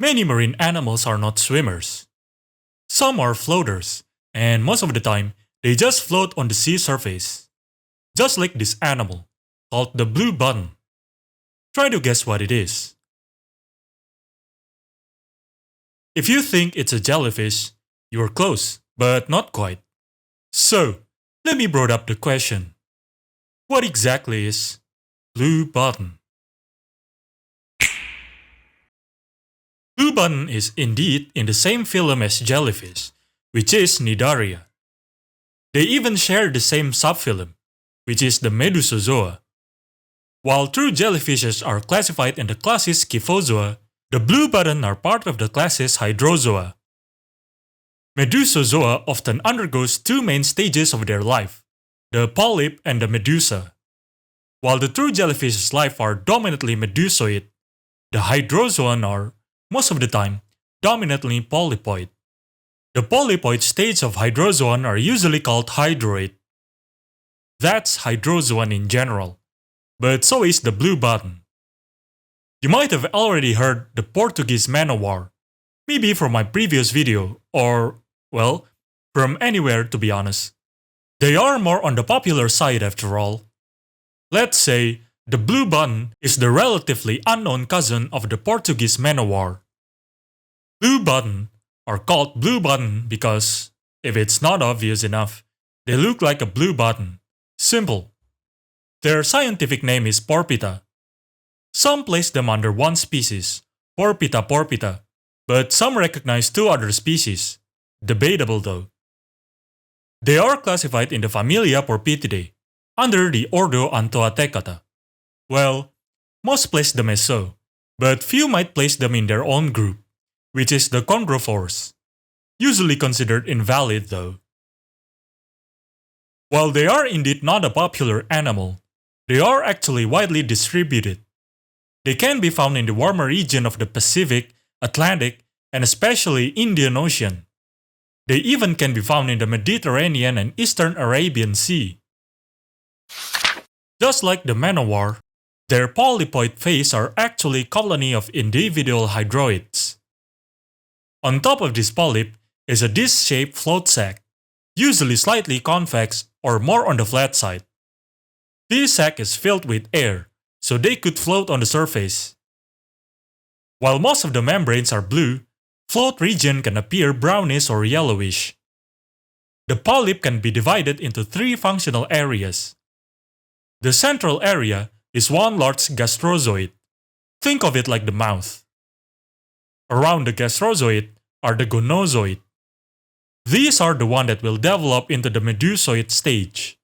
Many marine animals are not swimmers. Some are floaters, and most of the time, they just float on the sea surface. Just like this animal, called the blue button. Try to guess what it is. If you think it's a jellyfish, you're close, but not quite. So, let me broaden up the question. What exactly is blue button? Blue button is indeed in the same phylum as jellyfish, which is Cnidaria. They even share the same subphylum, which is the Medusozoa. While true jellyfishes are classified in the classes Kyphozoa, the blue button are part of the classes Hydrozoa. Medusozoa often undergoes two main stages of their life, the polyp and the medusa. While the true jellyfish's life are dominantly medusoid, the hydrozoan are, most of the time, dominantly polypoid. The polypoid stage of hydrozoan are usually called hydroid. That's hydrozoan in general, but so is the blue button. You might have already heard the Portuguese malabar, maybe from my previous video, or, well, from anywhere to be honest. They are more on the popular side after all. Let's say the blue button is the relatively unknown cousin of the Portuguese malabar. Blue button are called blue button because, if it's not obvious enough, they look like a blue button. Simple. Their scientific name is porpita. Some place them under one species, Porpita porpita, but some recognize two other species. Debatable though. They are classified in the familia Porpitidae, under the ordo Anthoatecata. Well, most place them as so, but few might place them in their own group, which is the chondrophores, usually considered invalid though. While they are indeed not a popular animal, they are actually widely distributed. They can be found in the warmer region of the Pacific, Atlantic, and especially Indian Ocean. They even can be found in the Mediterranean and Eastern Arabian Sea. Just like the manowar, their polypoid phase are actually colony of individual hydroids. On top of this polyp is a disc-shaped float sac, usually slightly convex or more on the flat side. This sac is filled with air, so they could float on the surface. While most of the membranes are blue, float region can appear brownish or yellowish. The polyp can be divided into three functional areas. The central area is one large gastrozoid. Think of it like the mouth. Around the gastrozoid are the gonozoid. These are the ones that will develop into the medusoid stage.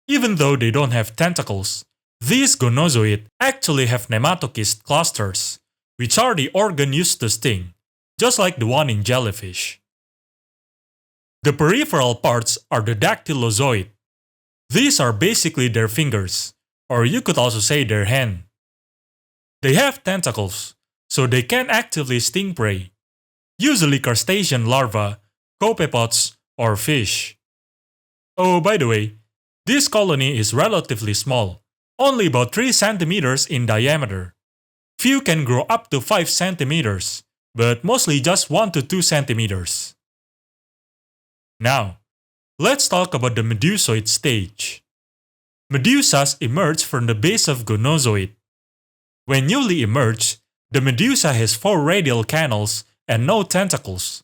Even though they don't have tentacles, these gonozoid actually have nematocyst clusters, which are the organ used to sting, just like the one in jellyfish. The peripheral parts are the dactylozoid. These are basically their fingers, or you could also say their hand. They have tentacles, so they can actively sting prey, usually crustacean larvae, copepods, or fish. Oh, by the way, this colony is relatively small, only about 3 centimeters in diameter. Few can grow up to 5 centimeters, but mostly just 1 to 2 centimeters. Now, let's talk about the medusoid stage. Medusas emerge from the base of gonozoid. When newly emerged, the medusa has 4 radial canals and no tentacles.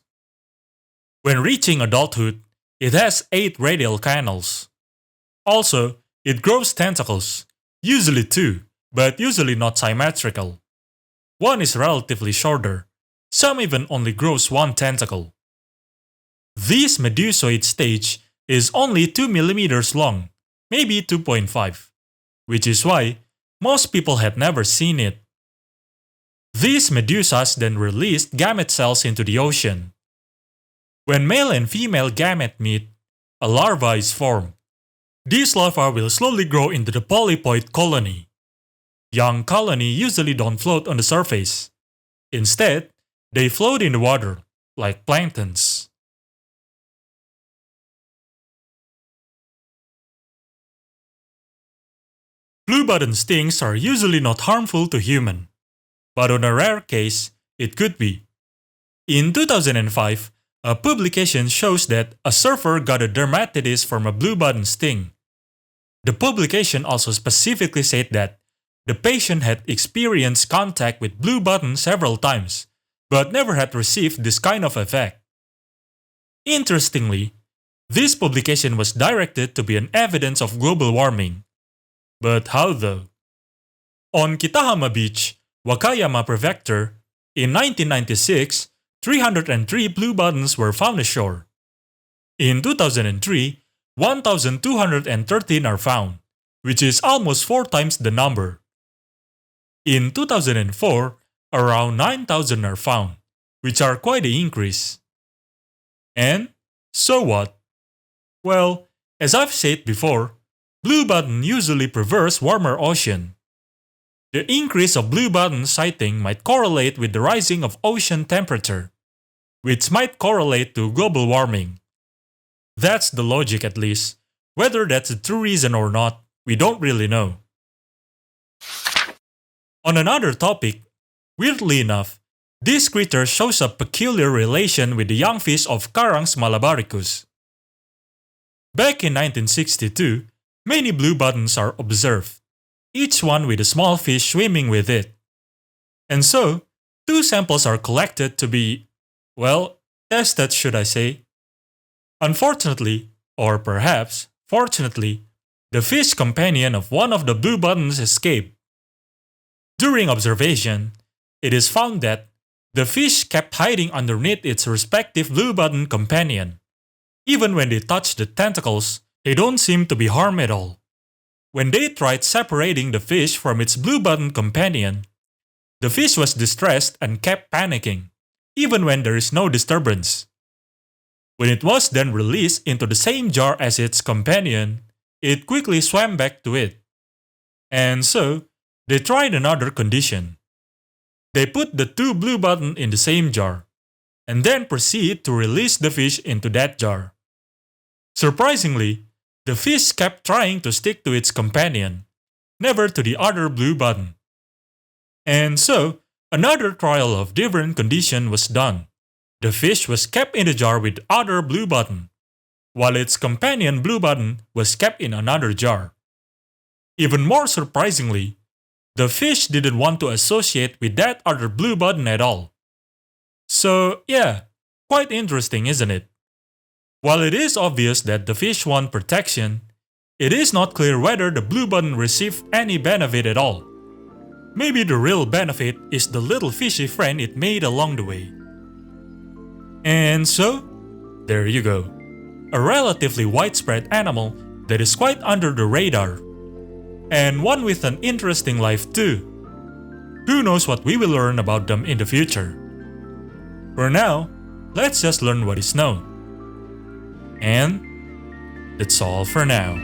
When reaching adulthood, it has 8 radial canals. Also, it grows tentacles, usually 2, but usually not symmetrical. One is relatively shorter, some even only grows 1 tentacle. This medusoid stage is only 2 millimeters long, maybe 2.5, which is why most people had never seen it. These medusas then released gamete cells into the ocean. When male and female gamete meet, a larva is formed. This larva will slowly grow into the polypoid colony. Young colony usually don't float on the surface. Instead, they float in the water, like planktons. Blue button stings are usually not harmful to human, but on a rare case, it could be. In 2005, a publication shows that a surfer got a dermatitis from a blue button sting. The publication also specifically said that the patient had experienced contact with blue button several times, but never had received this kind of effect. Interestingly, this publication was directed to be an evidence of global warming. But how though? On Kitahama Beach, Wakayama Prefecture, in 1996, 303 blue buttons were found ashore. In 2003, 1,213 are found, which is almost 4 times the number. In 2004, around 9,000 are found, which are quite an increase. And so what? Well, as I've said before, blue button usually prefers warmer ocean. The increase of blue button sighting might correlate with the rising of ocean temperature, which might correlate to global warming. That's the logic at least. Whether that's a true reason or not, we don't really know. On another topic, weirdly enough, this creature shows a peculiar relation with the young fish of Caranx malabaricus. Back in 1962, many blue buttons are observed, each one with a small fish swimming with it. And so, 2 samples are collected to be, well, tested should I say. Unfortunately, or perhaps fortunately, the fish companion of one of the blue buttons escaped. During observation, it is found that the fish kept hiding underneath its respective blue button companion. Even when they touch the tentacles, they don't seem to be harmed at all. When they tried separating the fish from its blue button companion, the fish was distressed and kept panicking, even when there is no disturbance. When it was then released into the same jar as its companion, it quickly swam back to it. And so, they tried another condition. They put the 2 blue buttons in the same jar, and then proceed to release the fish into that jar. Surprisingly, the fish kept trying to stick to its companion, never to the other blue button. And so, another trial of different condition was done. The fish was kept in the jar with other blue button, while its companion blue button was kept in another jar. Even more surprisingly, the fish didn't want to associate with that other blue button at all. So yeah, quite interesting, isn't it? While it is obvious that the fish want protection, it is not clear whether the blue button received any benefit at all. Maybe the real benefit is the little fishy friend it made along the way. And so, there you go. A relatively widespread animal that is quite under the radar. And one with an interesting life too. Who knows what we will learn about them in the future. For now, let's just learn what is known. And that's all for now.